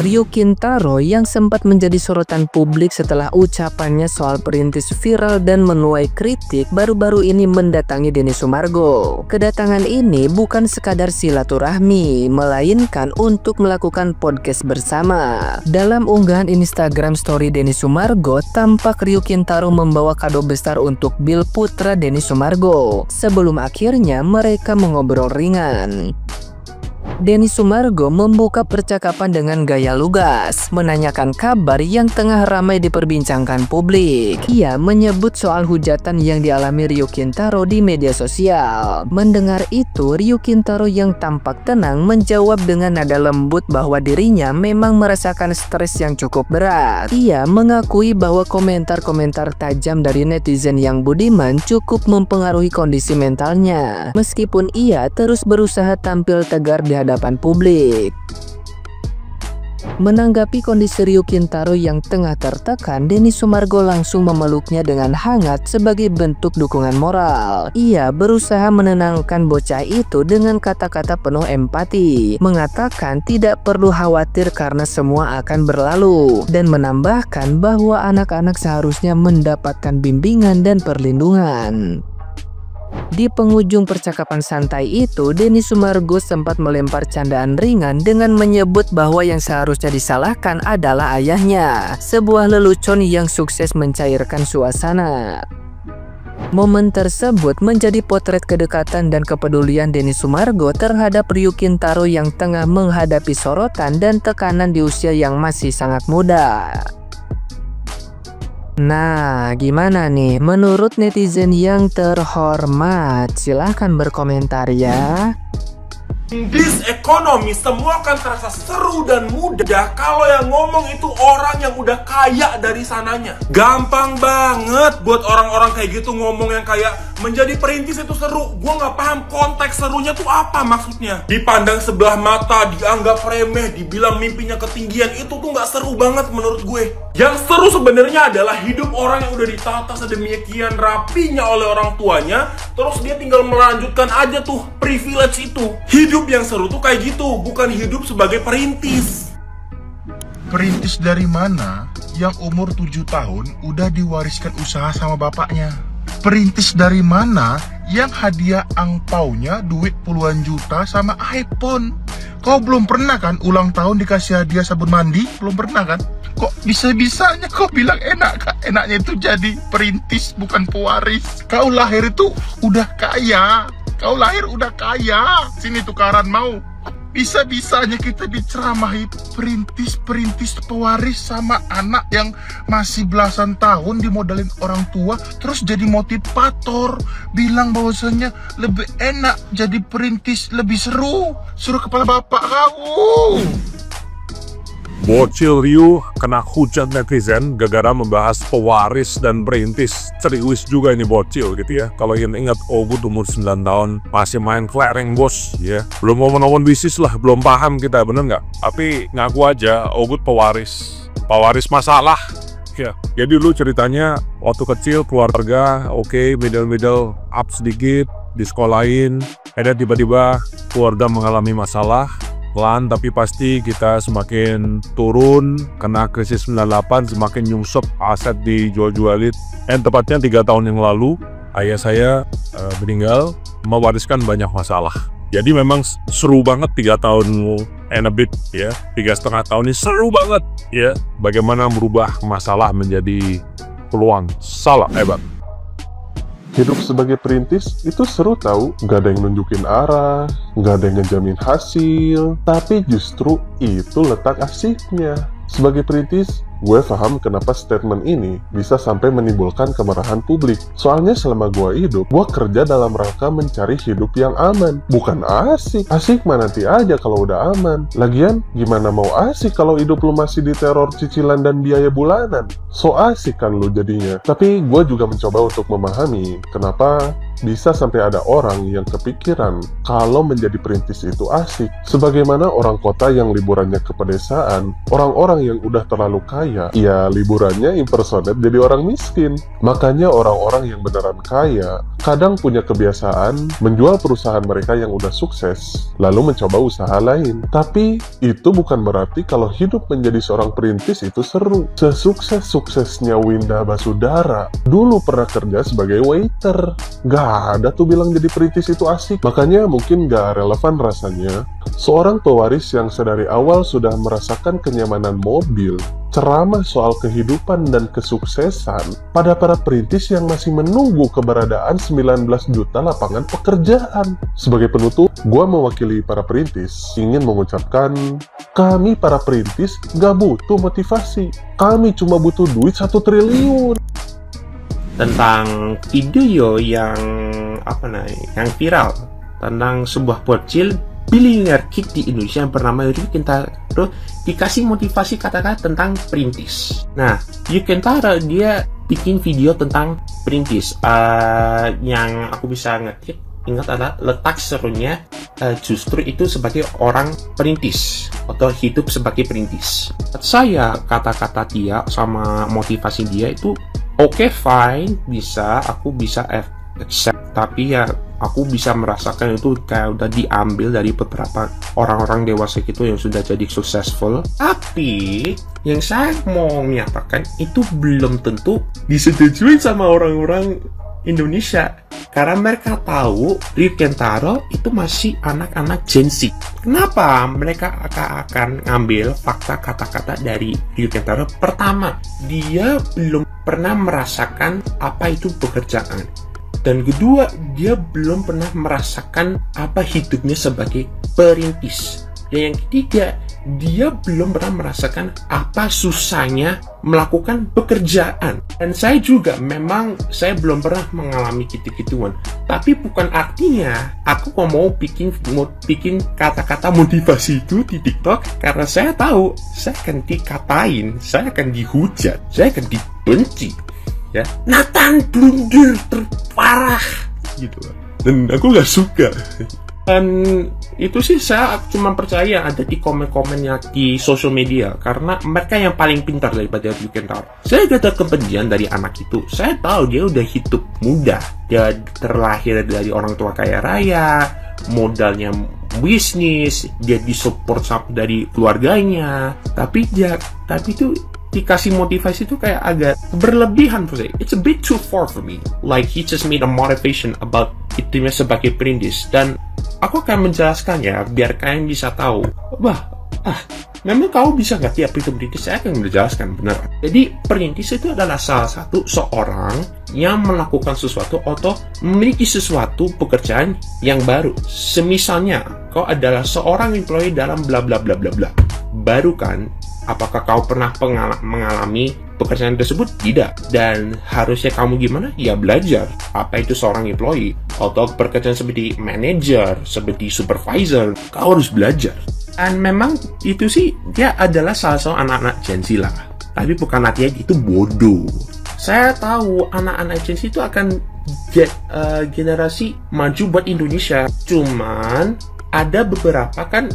Ryu Kintaro yang sempat menjadi sorotan publik setelah ucapannya soal perintis viral dan menuai kritik baru-baru ini mendatangi Denny Sumargo. Kedatangan ini bukan sekadar silaturahmi, melainkan untuk melakukan podcast bersama. Dalam unggahan Instagram story Denny Sumargo, tampak Ryu Kintaro membawa kado besar untuk Bill putra Denny Sumargo. Sebelum akhirnya mereka mengobrol ringan. Denny Sumargo membuka percakapan dengan gaya lugas, menanyakan kabar yang tengah ramai diperbincangkan publik. Ia menyebut soal hujatan yang dialami Ryu Kintaro di media sosial. Mendengar itu, Ryu Kintaro yang tampak tenang menjawab dengan nada lembut bahwa dirinya memang merasakan stres yang cukup berat. Ia mengakui bahwa komentar-komentar tajam dari netizen yang budiman cukup mempengaruhi kondisi mentalnya. Meskipun ia terus berusaha tampil tegar di hadapan publik. Menanggapi kondisi Ryu Kintaro yang tengah tertekan, Denny Sumargo langsung memeluknya dengan hangat sebagai bentuk dukungan moral. Ia berusaha menenangkan bocah itu dengan kata-kata penuh empati, mengatakan tidak perlu khawatir karena semua akan berlalu, dan menambahkan bahwa anak-anak seharusnya mendapatkan bimbingan dan perlindungan. Di penghujung percakapan santai itu, Denny Sumargo sempat melempar candaan ringan dengan menyebut bahwa yang seharusnya disalahkan adalah ayahnya. Sebuah lelucon yang sukses mencairkan suasana. Momen tersebut menjadi potret kedekatan dan kepedulian Denny Sumargo terhadap Ryu Kintaro yang tengah menghadapi sorotan dan tekanan di usia yang masih sangat muda. Nah, gimana nih menurut netizen yang terhormat? Silahkan berkomentar ya. This ekonomi semua akan terasa seru dan mudah kalau yang ngomong itu orang yang udah kaya dari sananya. Gampang banget buat orang-orang kayak gitu ngomong yang kayak menjadi perintis itu seru. Gue nggak paham konteks serunya tuh apa maksudnya. Dipandang sebelah mata, dianggap remeh, dibilang mimpinya ketinggian, itu tuh nggak seru banget menurut gue. Yang seru sebenarnya adalah hidup orang yang udah ditata sedemikian rapinya oleh orang tuanya, terus dia tinggal melanjutkan aja tuh privilege itu. Hidup yang seru tuh kayak gitu, bukan hidup sebagai perintis. Perintis dari mana yang umur 7 tahun udah diwariskan usaha sama bapaknya? Perintis dari mana yang hadiah angpaunya duit puluhan juta sama iPhone? Kau belum pernah kan ulang tahun dikasih hadiah sabun mandi? Belum pernah kan? Kok bisa-bisanya kau bilang enak kak? Enaknya itu jadi perintis bukan pewaris. Kau lahir itu udah kaya. Kau lahir udah kaya. Sini tukaran mau. Bisa-bisanya kita diceramahi perintis-perintis pewaris sama anak yang masih belasan tahun dimodalin orang tua, terus jadi motivator, bilang bahwasanya lebih enak jadi perintis, lebih seru. Suruh kepala bapak kau. Bocil Ryu kena hujat netizen gara-gara membahas pewaris dan perintis. Serius juga ini bocil gitu ya. Kalau yang ingat Ogut umur 9 tahun masih main kelereng bos ya. Belum mau menemukan bisnis lah, belum paham kita bener nggak? Tapi ngaku aja Ogut pewaris. Pewaris masalah ya. Jadi dulu ceritanya waktu kecil keluarga oke, middle up sedikit, disekolahin. Ada tiba-tiba keluarga mengalami masalah. Pelan tapi pasti kita semakin turun, kena krisis 98, semakin nyungsep, aset dijual-jualin. Tepatnya 3 tahun yang lalu ayah saya meninggal, mewariskan banyak masalah. Jadi memang seru banget 3 tahun and a bit ya, 3,5 tahun ini seru banget ya. Bagaimana merubah masalah menjadi peluang, salah hebat. Hidup sebagai perintis itu seru tahu, nggak ada yang nunjukin arah, nggak ada yang ngejamin hasil, tapi justru itu letak asiknya. Sebagai perintis, gue paham kenapa statement ini bisa sampai menimbulkan kemarahan publik. Soalnya selama gue hidup, gue kerja dalam rangka mencari hidup yang aman, bukan asik. Asik mah nanti aja kalau udah aman. Lagian, gimana mau asik kalau hidup lu masih diteror cicilan dan biaya bulanan? So asik kan lu jadinya. Tapi gue juga mencoba untuk memahami kenapa bisa sampai ada orang yang kepikiran kalau menjadi perintis itu asik. Sebagaimana orang kota yang liburannya ke pedesaan, orang-orang yang udah terlalu kaya, ya liburannya impersonate jadi orang miskin. Makanya orang-orang yang beneran kaya kadang punya kebiasaan menjual perusahaan mereka yang udah sukses, lalu mencoba usaha lain. Tapi itu bukan berarti kalau hidup menjadi seorang perintis itu seru. Sesukses-suksesnya Winda Basudara dulu pernah kerja sebagai waiter. Gak ada tuh bilang jadi perintis itu asik. Makanya mungkin gak relevan rasanya seorang pewaris yang sedari awal sudah merasakan kenyamanan mobil ceramah soal kehidupan dan kesuksesan pada para perintis yang masih menunggu keberadaan 19 juta lapangan pekerjaan. Sebagai penutup, gua mewakili para perintis ingin mengucapkan, kami para perintis gak butuh motivasi. Kami cuma butuh duit 1 triliun. Tentang video yang yang viral tentang sebuah bocil billionaire kid di Indonesia yang bernama Ryu Kentaro dikasih motivasi kata-kata tentang perintis. Nah, Ryu Kentaro dia bikin video tentang perintis. Yang aku bisa ingat adalah letak serunya justru itu sebagai orang perintis atau hidup sebagai perintis. Saya kata-kata dia sama motivasi dia itu oke, fine, aku bisa accept, tapi ya aku bisa merasakan itu kayak udah diambil dari beberapa orang-orang dewasa gitu yang sudah jadi successful. Tapi yang saya mau menyatakan itu belum tentu disetujui sama orang-orang Indonesia, karena mereka tahu Ryu Kentaro itu masih anak-anak Gen Z. Kenapa mereka akan ngambil fakta kata-kata dari Ryu Kentaro? Pertama, dia belum pernah merasakan apa itu pekerjaan. Dan kedua, dia belum pernah merasakan apa hidupnya sebagai perintis. Dan yang ketiga, dia belum pernah merasakan apa susahnya melakukan pekerjaan. Dan saya juga saya belum pernah mengalami gitu-gituan. Tapi bukan artinya aku mau bikin kata-kata motivasi itu di TikTok, karena saya tahu saya akan dikatain, saya akan dihujat, saya akan dibenci. Ya, Nathan blunder terparah gitu. Dan aku nggak suka. Dan itu sih saya cuma percaya ada di komen-komennya di sosial media, karena mereka yang paling pintar daripada Ryu Kentaro. Saya gak ada kebencian dari anak itu. Saya tahu dia udah hidup mudah. Dia terlahir dari orang tua kaya raya, modalnya bisnis, dia disupport dari keluarganya. Tapi itu dikasih motivasi itu kayak agak berlebihan for saya. It's a bit too far for me. Like he just made a motivation about hidupnya sebagai perintis. Dan aku akan menjelaskan ya, biar kalian bisa tahu. Memang kau bisa nggak tiap itu perintis? Saya akan menjelaskan benar. Jadi perintis itu adalah salah satu seorang yang melakukan sesuatu atau memiliki sesuatu pekerjaan yang baru. Semisalnya kau adalah seorang employee dalam bla bla bla bla bla. Baru kan? Apakah kau pernah mengalami pekerjaan tersebut? Tidak. Dan harusnya kamu gimana? Ya belajar. Apa itu seorang employee? Atau pekerjaan seperti manager, seperti supervisor. Kau harus belajar. Dan memang itu sih, dia adalah salah satu anak-anak Gen Z lah. Tapi bukan artinya itu bodoh. Saya tahu anak-anak Gen Z itu akan generasi maju buat Indonesia. Cuman ada beberapa kan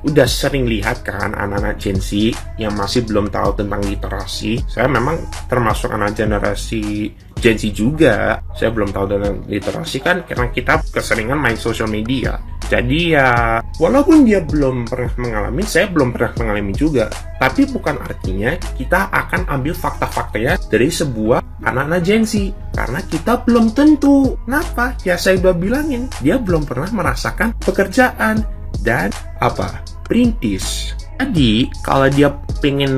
udah sering lihat kan anak-anak Gen Z yang masih belum tahu tentang literasi. Saya memang termasuk anak generasi Gen Z juga. Saya belum tahu tentang literasi kan karena kita keseringan main sosial media. Jadi ya walaupun dia belum pernah mengalami, saya belum pernah mengalami juga. Tapi bukan artinya kita akan ambil fakta-faktanya dari sebuah anak-anak Gen Z, karena kita belum tentu. Kenapa? Ya saya udah bilangin, dia belum pernah merasakan pekerjaan dan perintis. Jadi kalau dia pengen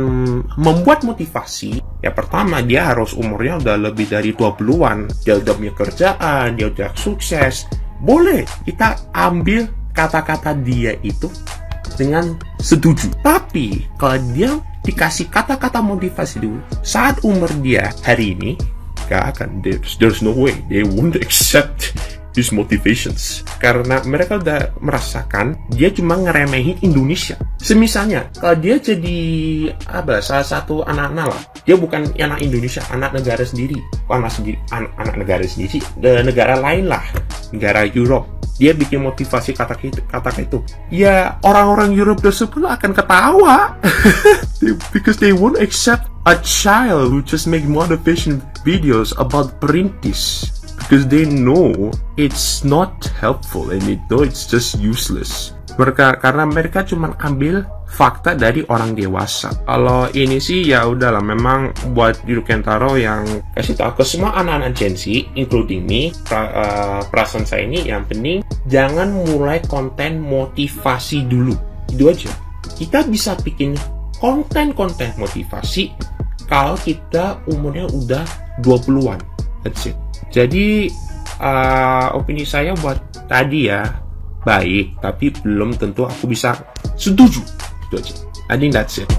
membuat motivasi, ya pertama dia harus umurnya udah lebih dari 20-an. Dia udah punya kerjaan, dia udah sukses. Boleh kita ambil kata-kata dia itu dengan setuju. Tapi kalau dia dikasih kata-kata motivasi dulu saat umur dia hari ini, gak akan, there's no way they won't accept his motivations. Karena mereka udah merasakan dia cuma ngeremehin Indonesia. Semisalnya, kalau dia jadi salah satu anak-anak lah, dia bukan anak Indonesia, anak negara sendiri. Anak negara sendiri, negara lain lah, negara Europe. Dia bikin motivasi kata itu. Ya, orang-orang Europe tersebut akan ketawa. Because they won't accept a child who just make motivation videos about perintis. Because they know it's not helpful and they know it's just useless. Karena mereka cuma ambil fakta dari orang dewasa. Kalau ini sih ya udahlah, memang buat Yudhkantaro yang kasih tahu ke semua anak-anak Gen Z, including me, perasaan saya ini yang penting jangan mulai konten motivasi dulu. Itu aja. Kita bisa bikin konten-konten motivasi kalau kita umurnya udah 20-an. That's it. Jadi opini saya buat tadi ya baik, tapi belum tentu aku bisa setuju. Itu aja. I think that's it.